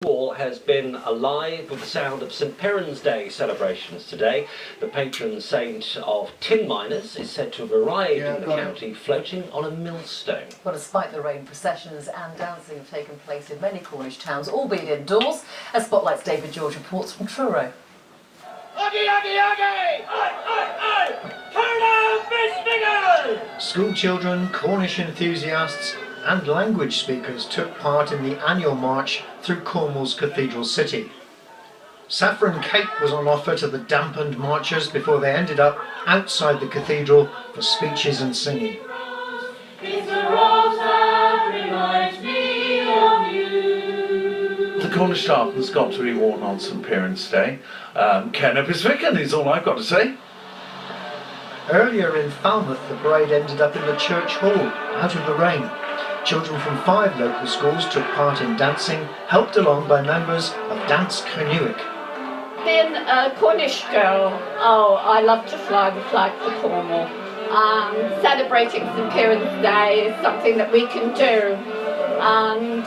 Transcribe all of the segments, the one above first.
Wall has been alive with the sound of St Piran's Day celebrations today. The patron saint of tin miners is said to have arrived in the county floating on a millstone. Well, despite the rain, processions and dancing have taken place in many Cornish towns, albeit indoors. As Spotlight's David George reports from Truro. Oggy, oggy, oggy! Oi! Turn out, fish fingers! School children, Cornish enthusiasts and language speakers took part in the annual march through Cornwall's cathedral city. Saffron cake was on offer to the dampened marchers before they ended up outside the cathedral for speeches and singing. It's a rose that reminds me of you. The Cornish tartan's got to be worn on St Piran's Day. Ken is Vicken is all I've got to say. Earlier in Falmouth, the parade ended up in the church hall, out of the rain. Children from 5 local schools took part in dancing, helped along by members of Dance Canoeic. Being a Cornish girl, I love to fly the flag for Cornwall. Celebrating St Piran's Day is something that we can do, and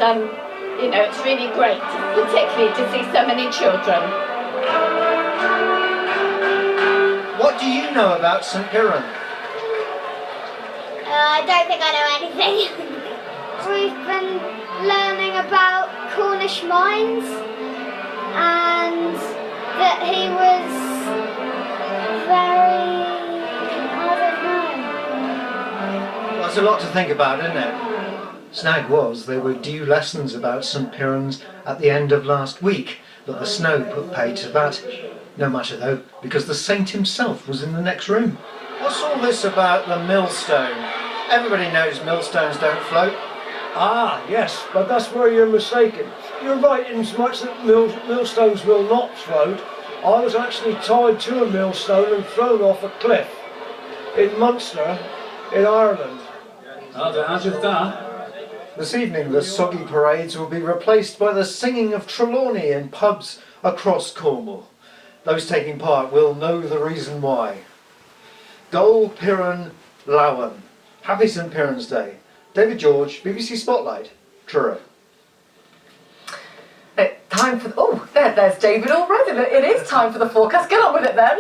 it's really great, particularly to see so many children. What do you know about St Piran? I don't think I know anything. We've been learning about Cornish mines and that he was very, I don't know. Well, that's a lot to think about, isn't it? Snag was there were due lessons about St Piran's at the end of last week, but the snow put paid to that. No matter though, because the saint himself was in the next room. What's all this about the millstone? Everybody knows millstones don't float. Ah, yes, but that's where you're mistaken. You're right in as much that millstones will not float. I was actually tied to a millstone and thrown off a cliff in Munster, in Ireland. How's it that? This evening the soggy parades will be replaced by the singing of Trelawney in pubs across Cornwall. Those taking part will know the reason why. Dol Piran Lawan. Happy St Piran's Day. David George, BBC Spotlight, Truro. Time for there's David already. It is time for the forecast. Get on with it then.